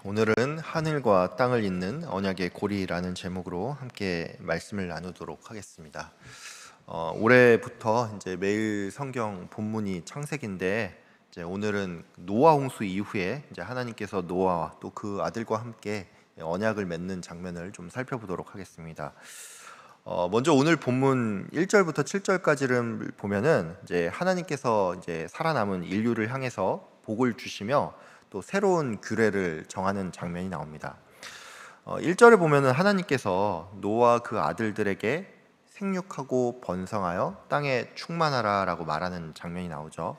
오늘은 하늘과 땅을 잇는 언약의 고리라는 제목으로 함께 말씀을 나누도록 하겠습니다. 올해부터 이제 매일 성경 본문이 창세기인데, 이제 오늘은 노아 홍수 이후에 이제 하나님께서 노아와 또 그 아들과 함께 언약을 맺는 장면을 좀 살펴보도록 하겠습니다. 먼저 오늘 본문 1절부터 7절까지를 보면은 이제 하나님께서 이제 살아남은 인류를 향해서 복을 주시며 또 새로운 규례를 정하는 장면이 나옵니다. 1절에 보면은 하나님께서 노아 그 아들들에게 생육하고 번성하여 땅에 충만하라 라고 말하는 장면이 나오죠.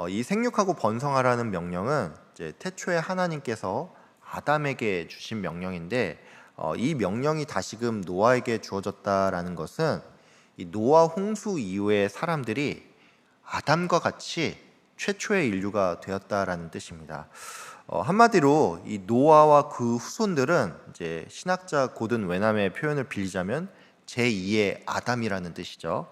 이 생육하고 번성하라는 명령은 이제 태초에 하나님께서 아담에게 주신 명령인데, 이 명령이 다시금 노아에게 주어졌다라는 것은 이 노아 홍수 이후에 사람들이 아담과 같이 최초의 인류가 되었다라는 뜻입니다. 한마디로 이 노아와 그 후손들은 이제 신학자 고든 웨남의 표현을 빌리자면 제2의 아담이라는 뜻이죠.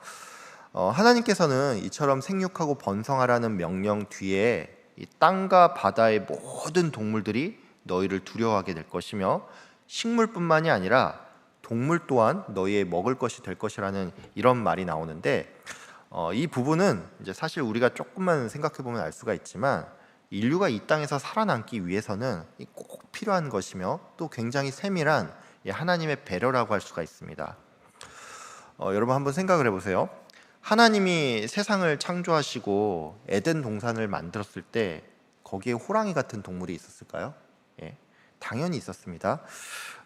하나님께서는 이처럼 생육하고 번성하라는 명령 뒤에 이 땅과 바다의 모든 동물들이 너희를 두려워하게 될 것이며, 식물뿐만이 아니라 동물 또한 너희의 먹을 것이 될 것이라는 이런 말이 나오는데, 이 부분은 이제 사실 우리가 조금만 생각해 보면 알 수가 있지만, 인류가 이 땅에서 살아남기 위해서는 꼭 필요한 것이며 또 굉장히 세밀한 하나님의 배려라고 할 수가 있습니다. 여러분 한번 생각을 해보세요. 하나님이 세상을 창조하시고 에덴 동산을 만들었을 때 거기에 호랑이 같은 동물이 있었을까요? 당연히 있었습니다.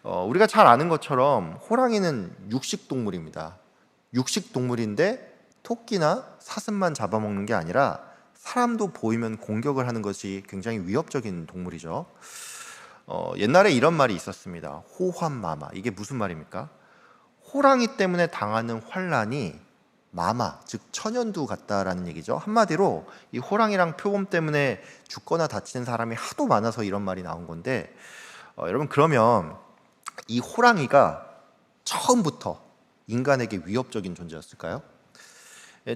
우리가 잘 아는 것처럼 호랑이는 육식 동물입니다. 육식 동물인데 토끼나 사슴만 잡아먹는 게 아니라 사람도 보이면 공격을 하는 것이 굉장히 위협적인 동물이죠. 옛날에 이런 말이 있었습니다. 호환마마. 이게 무슨 말입니까? 호랑이 때문에 당하는 환란이 마마, 즉 천연두 같다라는 얘기죠. 한마디로 이 호랑이랑 표범 때문에 죽거나 다치는 사람이 하도 많아서 이런 말이 나온 건데, 여러분 그러면 이 호랑이가 처음부터 인간에게 위협적인 존재였을까요?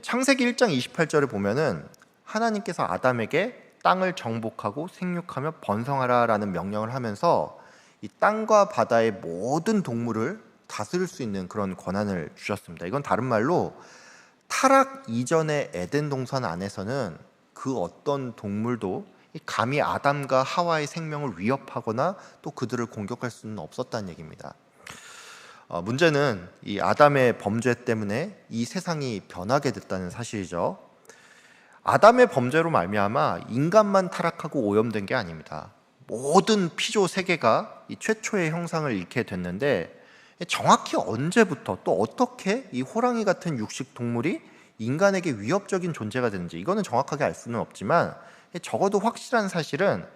창세기 1장 28절에 보면은 하나님께서 아담에게 땅을 정복하고 생육하며 번성하라라는 명령을 하면서 이 땅과 바다의 모든 동물을 다스릴 수 있는 그런 권한을 주셨습니다. 이건 다른 말로 타락 이전의 에덴 동산 안에서는 그 어떤 동물도 감히 아담과 하와의 생명을 위협하거나 또 그들을 공격할 수는 없었다는 얘기입니다. 문제는 이 아담의 범죄 때문에 이 세상이 변하게 됐다는 사실이죠. 아담의 범죄로 말미암아 인간만 타락하고 오염된 게 아닙니다. 모든 피조 세계가 이 최초의 형상을 잃게 됐는데, 정확히 언제부터 또 어떻게 이 호랑이 같은 육식 동물이 인간에게 위협적인 존재가 되는지 이거는 정확하게 알 수는 없지만, 적어도 확실한 사실은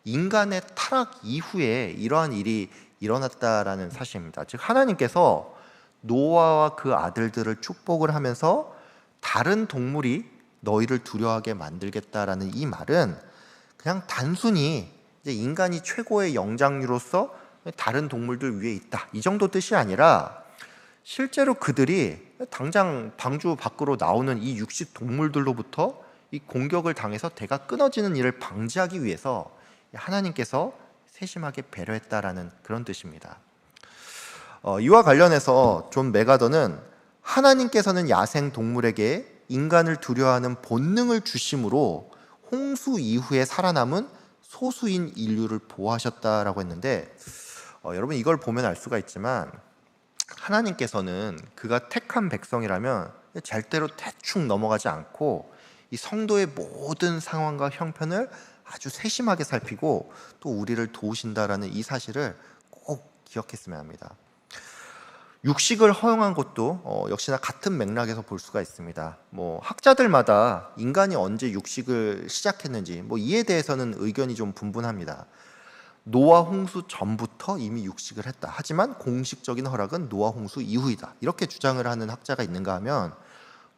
인간의 타락 이후에 이러한 일이 일어났다라는 사실입니다. 즉 하나님께서 노아와 그 아들들을 축복을 하면서 다른 동물이 너희를 두려워하게 만들겠다라는 이 말은 그냥 단순히 이제 인간이 최고의 영장류로서 다른 동물들 위에 있다, 이 정도 뜻이 아니라 실제로 그들이 당장 방주 밖으로 나오는 이 육식 동물들로부터 이 공격을 당해서 대가 끊어지는 일을 방지하기 위해서 하나님께서 세심하게 배려했다라는 그런 뜻입니다. 이와 관련해서 존 메가더는 하나님께서는 야생 동물에게 인간을 두려워하는 본능을 주심으로 홍수 이후에 살아남은 소수인 인류를 보호하셨다라고 했는데, 여러분 이걸 보면 알 수가 있지만 하나님께서는 그가 택한 백성이라면 절대로 대충 넘어가지 않고 이 성도의 모든 상황과 형편을 아주 세심하게 살피고 또 우리를 도우신다라는 이 사실을 꼭 기억했으면 합니다. 육식을 허용한 것도 역시나 같은 맥락에서 볼 수가 있습니다. 학자들마다 인간이 언제 육식을 시작했는지 이에 대해서는 의견이 좀 분분합니다. 노아 홍수 전부터 이미 육식을 했다. 하지만 공식적인 허락은 노아 홍수 이후이다. 이렇게 주장을 하는 학자가 있는가 하면,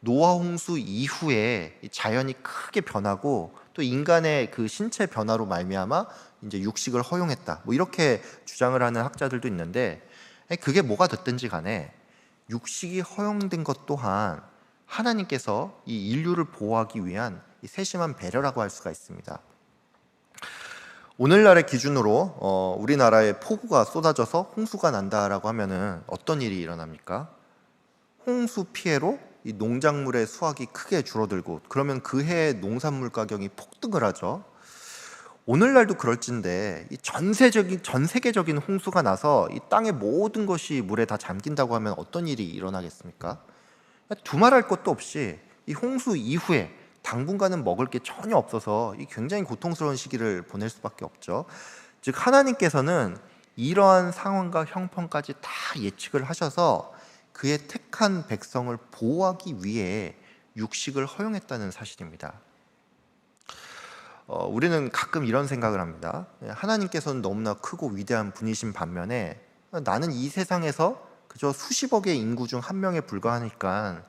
노아 홍수 이후에 자연이 크게 변하고 또 인간의 그 신체 변화로 말미암아 이제 육식을 허용했다, 이렇게 주장을 하는 학자들도 있는데, 그게 뭐가 됐든지 간에 육식이 허용된 것 또한 하나님께서 이 인류를 보호하기 위한 이 세심한 배려라고 할 수가 있습니다. 오늘날의 기준으로 우리나라에 폭우가 쏟아져서 홍수가 난다라고 하면은 어떤 일이 일어납니까? 홍수 피해로 이 농작물의 수확이 크게 줄어들고 그러면 그 해의 농산물 가격이 폭등을 하죠. 오늘날도 그럴진데 이 전 세계적인 홍수가 나서 이 땅의 모든 것이 물에 다 잠긴다고 하면 어떤 일이 일어나겠습니까? 두말할 것도 없이 이 홍수 이후에 당분간은 먹을 게 전혀 없어서 이 굉장히 고통스러운 시기를 보낼 수밖에 없죠. 즉 하나님께서는 이러한 상황과 형편까지 다 예측을 하셔서 그의 택한 백성을 보호하기 위해 육식을 허용했다는 사실입니다. 우리는 가끔 이런 생각을 합니다. 하나님께서는 너무나 크고 위대한 분이신 반면에 나는 이 세상에서 그저 수십억의 인구 중 한 명에 불과하니까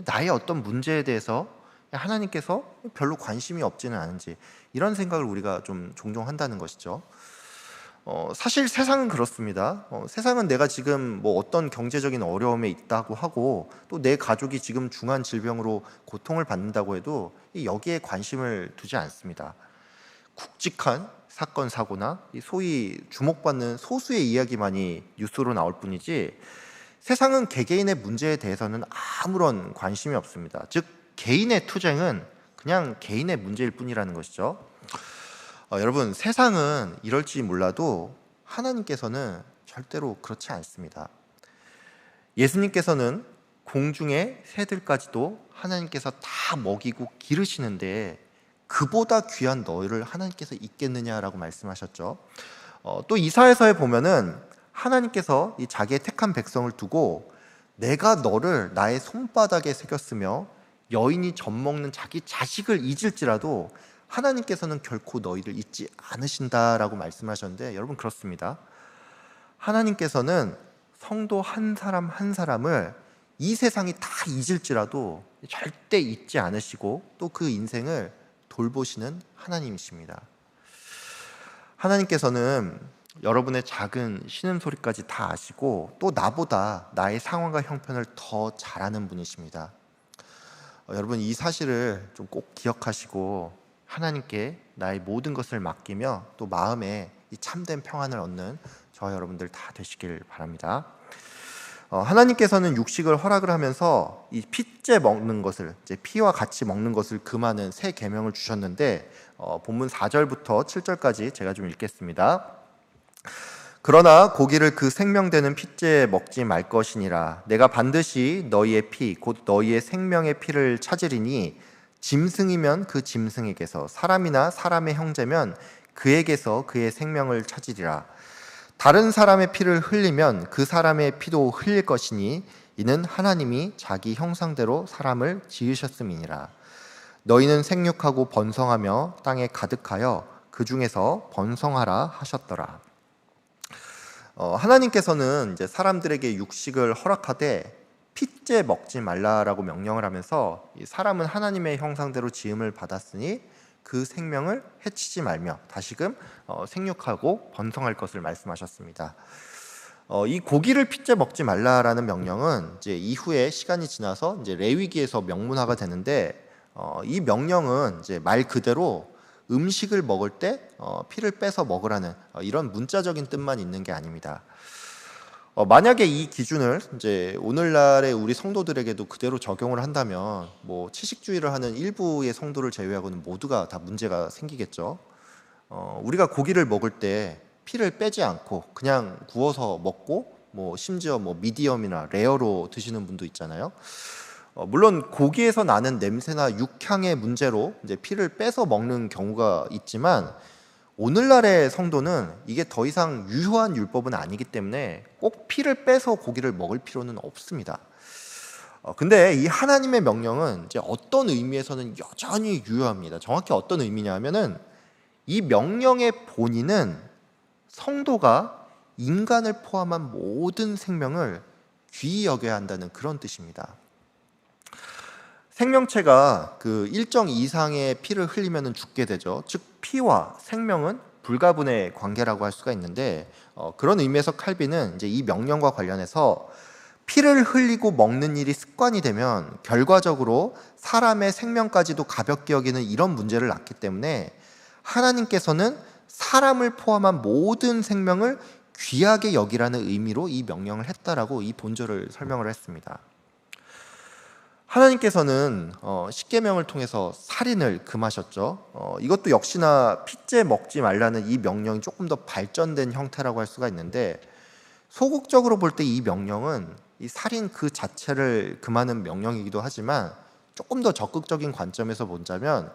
나의 어떤 문제에 대해서 하나님께서 별로 관심이 없지는 않은지, 이런 생각을 우리가 좀 종종 한다는 것이죠. 사실 세상은 그렇습니다. 세상은 내가 지금 뭐 어떤 경제적인 어려움에 있다고 하고 또 내 가족이 지금 중한 질병으로 고통을 받는다고 해도 여기에 관심을 두지 않습니다. 굵직한 사건 사고나 소위 주목받는 소수의 이야기만이 뉴스로 나올 뿐이지 세상은 개개인의 문제에 대해서는 아무런 관심이 없습니다. 즉 개인의 투쟁은 그냥 개인의 문제일 뿐이라는 것이죠. 여러분, 세상은 이럴지 몰라도 하나님께서는 절대로 그렇지 않습니다. 예수님께서는 공중의 새들까지도 하나님께서 다 먹이고 기르시는데 그보다 귀한 너희를 하나님께서 잊겠느냐라고 말씀하셨죠. 또 이사야서에 보면은 하나님께서 이 자기의 택한 백성을 두고 내가 너를 나의 손바닥에 새겼으며 여인이 젖먹는 자기 자식을 잊을지라도 하나님께서는 결코 너희를 잊지 않으신다라고 말씀하셨는데, 여러분 그렇습니다. 하나님께서는 성도 한 사람 한 사람을 이 세상이 다 잊을지라도 절대 잊지 않으시고 또 그 인생을 돌보시는 하나님이십니다. 하나님께서는 여러분의 작은 신음소리까지 다 아시고 또 나보다 나의 상황과 형편을 더 잘 아는 분이십니다. 여러분 이 사실을 좀 꼭 기억하시고 하나님께 나의 모든 것을 맡기며 또 마음에 이 참된 평안을 얻는 저와 여러분들 다 되시길 바랍니다. 하나님께서는 육식을 허락을 하면서 이 피째 먹는 것을, 이제 피와 같이 먹는 것을 금하는 새 계명을 주셨는데 본문 4절부터 7절까지 제가 좀 읽겠습니다. 그러나 고기를 그 생명되는 피째 먹지 말 것이니라. 내가 반드시 너희의 피 곧 너희의 생명의 피를 찾으리니 짐승이면 그 짐승에게서, 사람이나 사람의 형제면 그에게서 그의 생명을 찾으리라. 다른 사람의 피를 흘리면 그 사람의 피도 흘릴 것이니 이는 하나님이 자기 형상대로 사람을 지으셨음이니라. 너희는 생육하고 번성하며 땅에 가득하여 그 중에서 번성하라 하셨더라. 하나님께서는 이제 사람들에게 육식을 허락하되 피째 먹지 말라라고 명령을 하면서 사람은 하나님의 형상대로 지음을 받았으니 그 생명을 해치지 말며 다시금 생육하고 번성할 것을 말씀하셨습니다. 이 고기를 피째 먹지 말라라는 명령은 이제 이후에 시간이 지나서 이제 레위기에서 명문화가 되는데 이 명령은 이제 말 그대로 음식을 먹을 때 피를 빼서 먹으라는 이런 문자적인 뜻만 있는 게 아닙니다. 만약에 이 기준을 이제 오늘날의 우리 성도들에게도 그대로 적용을 한다면 뭐 채식주의를 하는 일부의 성도를 제외하고는 모두가 다 문제가 생기겠죠. 우리가 고기를 먹을 때 피를 빼지 않고 그냥 구워서 먹고 뭐 심지어 뭐 미디엄이나 레어로 드시는 분도 있잖아요. 물론 고기에서 나는 냄새나 육향의 문제로 이제 피를 빼서 먹는 경우가 있지만 오늘날의 성도는 이게 더 이상 유효한 율법은 아니기 때문에 꼭 피를 빼서 고기를 먹을 필요는 없습니다. 근데 이 하나님의 명령은 이제 어떤 의미에서는 여전히 유효합니다. 정확히 어떤 의미냐면은 이 명령의 본의는 성도가 인간을 포함한 모든 생명을 귀히 여겨야 한다는 그런 뜻입니다. 생명체가 그 일정 이상의 피를 흘리면 죽게 되죠. 즉 피와 생명은 불가분의 관계라고 할 수가 있는데 그런 의미에서 칼빈은 이제 이 명령과 관련해서 피를 흘리고 먹는 일이 습관이 되면 결과적으로 사람의 생명까지도 가볍게 여기는 이런 문제를 낳기 때문에 하나님께서는 사람을 포함한 모든 생명을 귀하게 여기라는 의미로 이 명령을 했다라고 이 본절을 설명을 했습니다. 하나님께서는 십계명을 통해서 살인을 금하셨죠. 이것도 역시나 핏째 먹지 말라는 이 명령이 조금 더 발전된 형태라고 할 수가 있는데, 소극적으로 볼 때 이 명령은 이 살인 그 자체를 금하는 명령이기도 하지만, 조금 더 적극적인 관점에서 본다면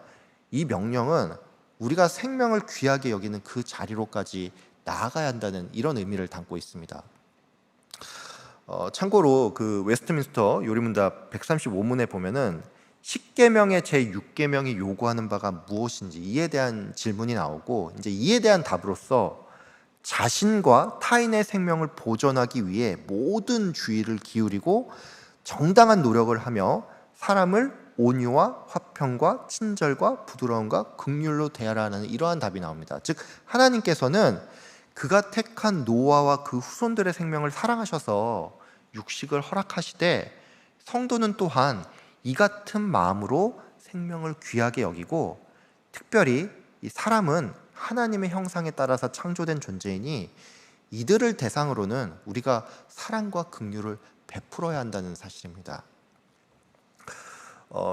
이 명령은 우리가 생명을 귀하게 여기는 그 자리로까지 나아가야 한다는 이런 의미를 담고 있습니다. 참고로 그 웨스트민스터 요리문답 135문에 보면은 십계명의 제6계명이 요구하는 바가 무엇인지 이에 대한 질문이 나오고, 이제 이에 대한 답으로서 자신과 타인의 생명을 보존하기 위해 모든 주의를 기울이고 정당한 노력을 하며 사람을 온유와 화평과 친절과 부드러움과 긍휼로 대하라는 이러한 답이 나옵니다. 즉 하나님께서는 그가 택한 노아와 그 후손들의 생명을 사랑하셔서 육식을 허락하시되, 성도는 또한 이 같은 마음으로 생명을 귀하게 여기고, 특별히 이 사람은 하나님의 형상에 따라서 창조된 존재이니 이들을 대상으로는 우리가 사랑과 긍휼을 베풀어야 한다는 사실입니다.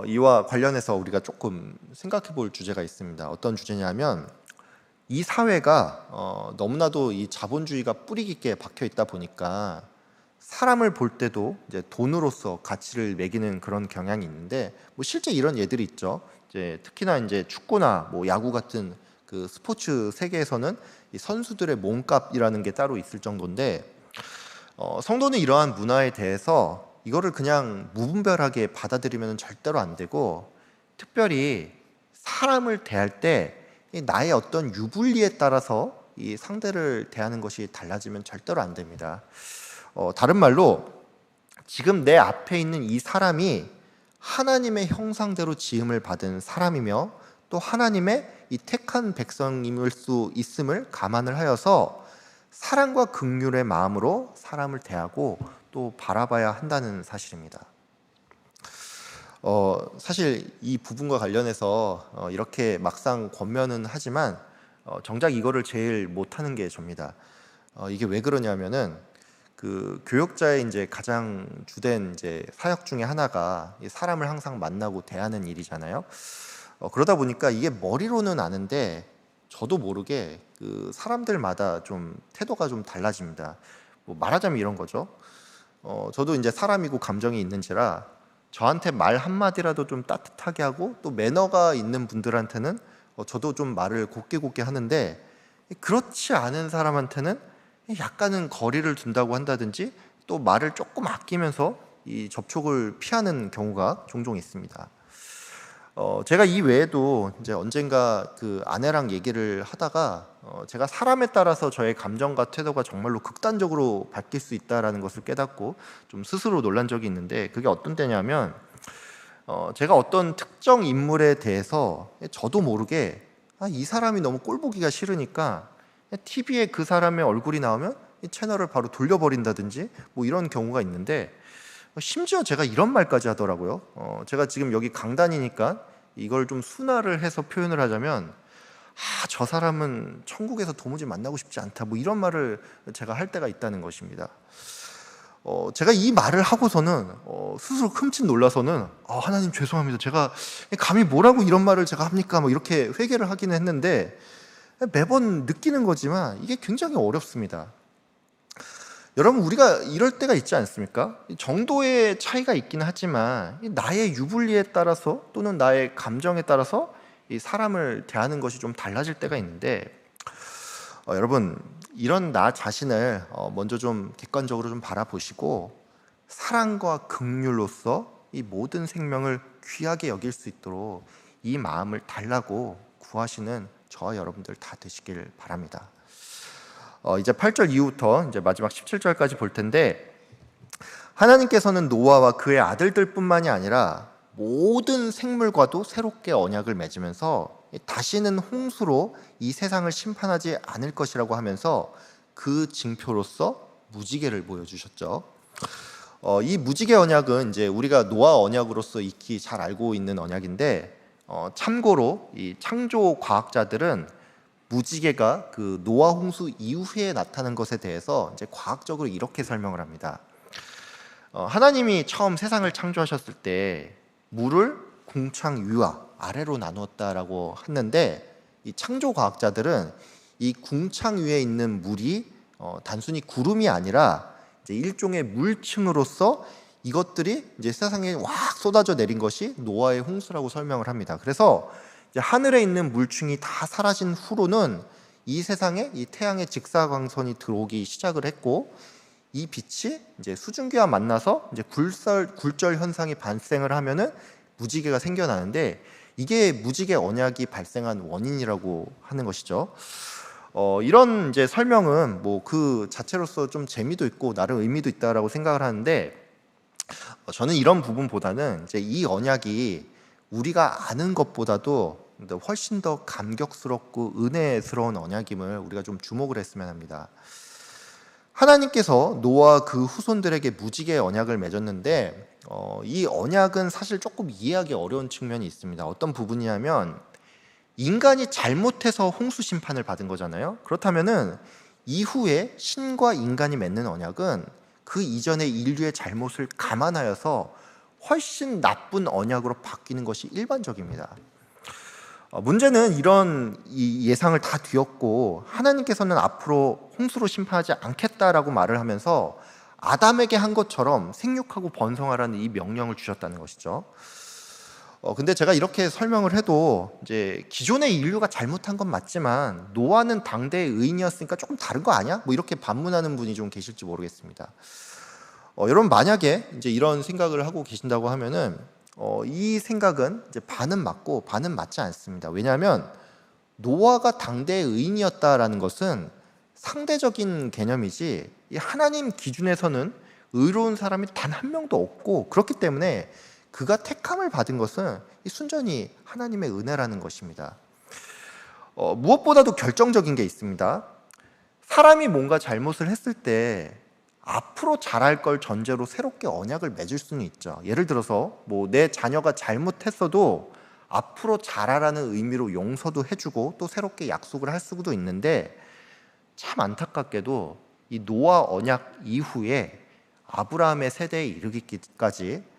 이와 관련해서 우리가 조금 생각해 볼 주제가 있습니다. 어떤 주제냐면, 이 사회가 너무나도 이 자본주의가 뿌리 깊게 박혀 있다 보니까 사람을 볼 때도 이제 돈으로서 가치를 매기는 그런 경향이 있는데, 뭐 실제 이런 예들이 있죠. 이제 특히나 이제 축구나 뭐 야구 같은 그 스포츠 세계에서는 이 선수들의 몸값이라는 게 따로 있을 정도인데, 성도는 이러한 문화에 대해서 이거를 그냥 무분별하게 받아들이면 절대로 안 되고, 특별히 사람을 대할 때 나의 어떤 유불리에 따라서 이 상대를 대하는 것이 달라지면 절대로 안 됩니다. 다른 말로 지금 내 앞에 있는 이 사람이 하나님의 형상대로 지음을 받은 사람이며 또 하나님의 이 택한 백성임을 수 있음을 감안을 하여서 사랑과 긍휼의 마음으로 사람을 대하고 또 바라봐야 한다는 사실입니다. 사실 이 부분과 관련해서 이렇게 막상 권면은 하지만 정작 이거를 제일 못하는 게 접니다. 이게 왜 그러냐면은 그 교역자의 이제 가장 주된 이제 사역 중에 하나가 사람을 항상 만나고 대하는 일이잖아요. 그러다 보니까 이게 머리로는 아는데 저도 모르게 그 사람들마다 좀 태도가 좀 달라집니다. 뭐 말하자면 이런 거죠. 저도 이제 사람이고 감정이 있는지라 저한테 말 한마디라도 좀 따뜻하게 하고 또 매너가 있는 분들한테는 저도 좀 말을 곱게 하는데, 그렇지 않은 사람한테는 약간은 거리를 둔다고 한다든지 또 말을 조금 아끼면서 이 접촉을 피하는 경우가 종종 있습니다. 제가 이 외에도 이제 언젠가 그 아내랑 얘기를 하다가 제가 사람에 따라서 저의 감정과 태도가 정말로 극단적으로 바뀔 수 있다라는 것을 깨닫고 좀 스스로 놀란 적이 있는데, 그게 어떤 때냐면 제가 어떤 특정 인물에 대해서 저도 모르게 이 사람이 너무 꼴보기가 싫으니까 TV에 그 사람의 얼굴이 나오면 이 채널을 바로 돌려버린다든지 뭐 이런 경우가 있는데, 심지어 제가 이런 말까지 하더라고요. 제가 지금 여기 강단이니까 이걸 좀 순화를 해서 표현을 하자면, 저 사람은 천국에서 도무지 만나고 싶지 않다, 뭐 이런 말을 제가 할 때가 있다는 것입니다. 제가 이 말을 하고서는 스스로 흠칫 놀라서는 하나님 죄송합니다, 제가 감히 뭐라고 이런 말을 제가 합니까, 뭐 이렇게 회개를 하기는 했는데, 매번 느끼는 거지만 이게 굉장히 어렵습니다. 여러분, 우리가 이럴 때가 있지 않습니까? 정도의 차이가 있긴 하지만 나의 유불리에 따라서 또는 나의 감정에 따라서 이 사람을 대하는 것이 좀 달라질 때가 있는데, 여러분, 이런 나 자신을 먼저 좀 객관적으로 좀 바라보시고 사랑과 긍휼로서 이 모든 생명을 귀하게 여길 수 있도록 이 마음을 달라고 구하시는 저와 여러분들 다 되시길 바랍니다. 이제 8절 이후부터 이제 마지막 17절까지 볼 텐데, 하나님께서는 노아와 그의 아들들뿐만이 아니라 모든 생물과도 새롭게 언약을 맺으면서 다시는 홍수로 이 세상을 심판하지 않을 것이라고 하면서 그 징표로서 무지개를 보여주셨죠. 이 무지개 언약은 이제 우리가 노아 언약으로서 익히 잘 알고 있는 언약인데, 참고로 이 창조 과학자들은 무지개가 그 노아 홍수 이후에 나타난 것에 대해서 이제 과학적으로 이렇게 설명을 합니다. 하나님이 처음 세상을 창조하셨을 때 물을 궁창 위와 아래로 나누었다라고 했는데, 이 창조 과학자들은 이 궁창 위에 있는 물이 단순히 구름이 아니라 이제 일종의 물층으로서 이것들이 이제 세상에 확 쏟아져 내린 것이 노아의 홍수라고 설명을 합니다. 그래서 이제 하늘에 있는 물층이 다 사라진 후로는 이 세상에 이 태양의 직사광선이 들어오기 시작을 했고, 이 빛이 이제 수증기와 만나서 이제 굴절 현상이 발생을 하면은 무지개가 생겨나는데, 이게 무지개 언약이 발생한 원인이라고 하는 것이죠. 이런 이제 설명은 뭐 그 자체로서 좀 재미도 있고 나름 의미도 있다라고 생각을 하는데, 저는 이런 부분보다는 이제 이 언약이 우리가 아는 것보다도 훨씬 더 감격스럽고 은혜스러운 언약임을 우리가 좀 주목을 했으면 합니다. 하나님께서 노아와 그 후손들에게 무지개의 언약을 맺었는데, 이 언약은 사실 조금 이해하기 어려운 측면이 있습니다. 어떤 부분이냐면, 인간이 잘못해서 홍수 심판을 받은 거잖아요. 그렇다면은 이후에 신과 인간이 맺는 언약은 그 이전의 인류의 잘못을 감안하여서 훨씬 나쁜 언약으로 바뀌는 것이 일반적입니다. 문제는 이런 이 예상을 다 뒤엎고 하나님께서는 앞으로 홍수로 심판하지 않겠다라고 말을 하면서 아담에게 한 것처럼 생육하고 번성하라는 이 명령을 주셨다는 것이죠. 근데 제가 이렇게 설명을 해도 이제 기존의 인류가 잘못한 건 맞지만 노아는 당대의 의인이었으니까 조금 다른 거 아니야? 뭐 이렇게 반문하는 분이 좀 계실지 모르겠습니다. 여러분, 만약에 이제 이런 생각을 하고 계신다고 하면은 이 생각은 이제 반은 맞고 반은 맞지 않습니다. 왜냐하면 노아가 당대의 의인이었다라는 것은 상대적인 개념이지, 이 하나님 기준에서는 의로운 사람이 단 한 명도 없고, 그렇기 때문에 그가 택함을 받은 것은 순전히 하나님의 은혜라는 것입니다. 무엇보다도 결정적인 게 있습니다. 사람이 뭔가 잘못을 했을 때 앞으로 잘할 걸 전제로 새롭게 언약을 맺을 수는 있죠. 예를 들어서 뭐 내 자녀가 잘못했어도 앞으로 잘하라는 의미로 용서도 해주고 또 새롭게 약속을 할 수도 있는데, 참 안타깝게도 이 노아 언약 이후에 아브라함의 세대에 이르기까지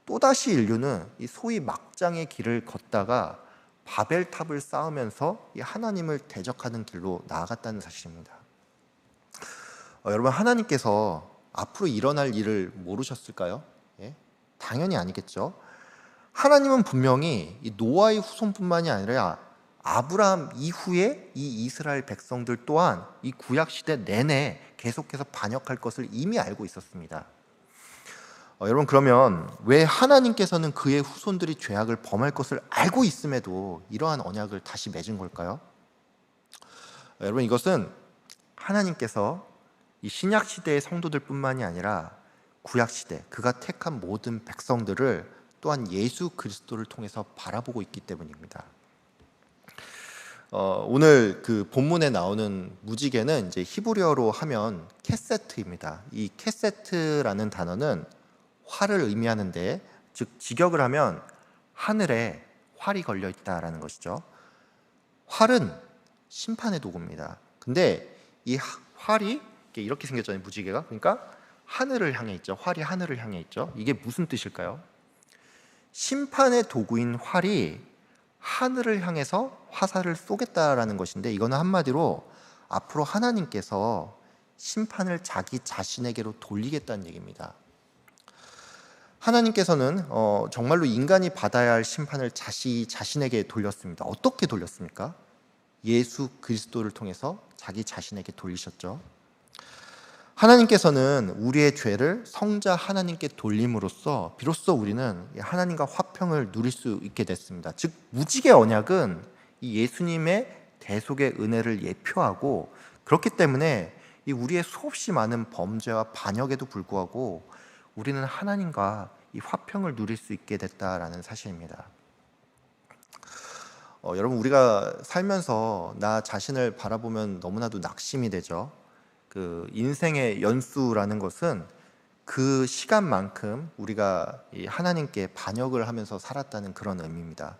또다시 인류는 이 소위 막장의 길을 걷다가 바벨탑을 쌓으면서 이 하나님을 대적하는 길로 나아갔다는 사실입니다. 여러분, 하나님께서 앞으로 일어날 일을 모르셨을까요? 예? 당연히 아니겠죠. 하나님은 분명히 이 노아의 후손뿐만이 아니라 아브라함 이후에 이 이스라엘 백성들 또한 이 구약 시대 내내 계속해서 반역할 것을 이미 알고 있었습니다. 여러분, 그러면 왜 하나님께서는 그의 후손들이 죄악을 범할 것을 알고 있음에도 이러한 언약을 다시 맺은 걸까요? 여러분, 이것은 하나님께서 이 신약 시대의 성도들뿐만이 아니라 구약 시대 그가 택한 모든 백성들을 또한 예수 그리스도를 통해서 바라보고 있기 때문입니다. 오늘 그 본문에 나오는 무지개는 이제 히브리어로 하면 캐세트입니다. 이 캐세트라는 단어는 활을 의미하는데, 즉 직역을 하면 하늘에 활이 걸려 있다라는 것이죠. 활은 심판의 도구입니다. 근데 이 활이 이렇게 생겼잖아요, 무지개가. 그러니까 하늘을 향해 있죠. 활이 하늘을 향해 있죠. 이게 무슨 뜻일까요? 심판의 도구인 활이 하늘을 향해서 화살을 쏘겠다라는 것인데, 이거는 한마디로 앞으로 하나님께서 심판을 자기 자신에게로 돌리겠다는 얘기입니다. 하나님께서는 정말로 인간이 받아야 할 심판을 자신에게 돌렸습니다. 어떻게 돌렸습니까? 예수 그리스도를 통해서 자기 자신에게 돌리셨죠. 하나님께서는 우리의 죄를 성자 하나님께 돌림으로써 비로소 우리는 하나님과 화평을 누릴 수 있게 됐습니다. 즉 무지개 언약은 이 예수님의 대속의 은혜를 예표하고, 그렇기 때문에 이 우리의 수없이 많은 범죄와 반역에도 불구하고 우리는 하나님과 이 화평을 누릴 수 있게 됐다라는 사실입니다. 여러분, 우리가 살면서 나 자신을 바라보면 너무나도 낙심이 되죠. 그 인생의 연수라는 것은 그 시간만큼 우리가 이 하나님께 반역을 하면서 살았다는 그런 의미입니다.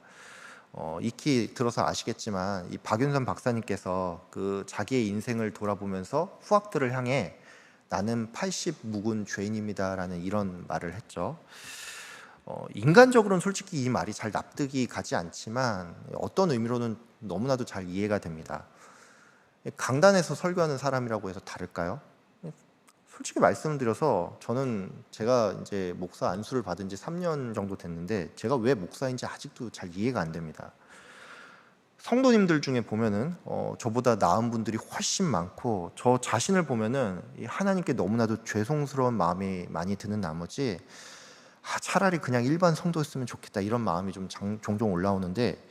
익히 들어서 아시겠지만 이 박윤선 박사님께서 그 자기의 인생을 돌아보면서 후학들을 향해 나는 80 묵은 죄인입니다라는 이런 말을 했죠. 인간적으로는 솔직히 이 말이 잘 납득이 가지 않지만 어떤 의미로는 너무나도 잘 이해가 됩니다. 강단에서 설교하는 사람이라고 해서 다를까요? 솔직히 말씀드려서 저는 제가 이제 목사 안수를 받은 지 3년 정도 됐는데 제가 왜 목사인지 아직도 잘 이해가 안 됩니다. 성도님들 중에 보면은 저보다 나은 분들이 훨씬 많고 저 자신을 보면은 하나님께 너무나도 죄송스러운 마음이 많이 드는 나머지 차라리 그냥 일반 성도였으면 좋겠다 이런 마음이 좀 종종 올라오는데,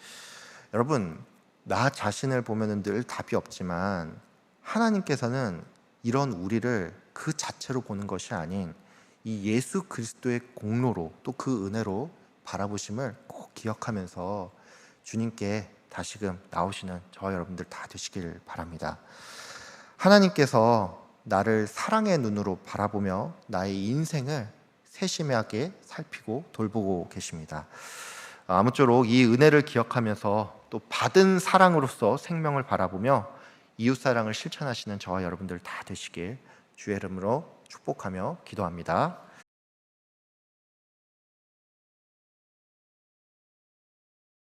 여러분 나 자신을 보면은 늘 답이 없지만 하나님께서는 이런 우리를 그 자체로 보는 것이 아닌 이 예수 그리스도의 공로로 또 그 은혜로 바라보심을 꼭 기억하면서 주님께 다시금 나오시는 저와 여러분들 다 되시길 바랍니다. 하나님께서 나를 사랑의 눈으로 바라보며 나의 인생을 세심하게 살피고 돌보고 계십니다. 아무쪼록 이 은혜를 기억하면서 또 받은 사랑으로서 생명을 바라보며 이웃사랑을 실천하시는 저와 여러분들 다 되시길 주의 이름으로 축복하며 기도합니다.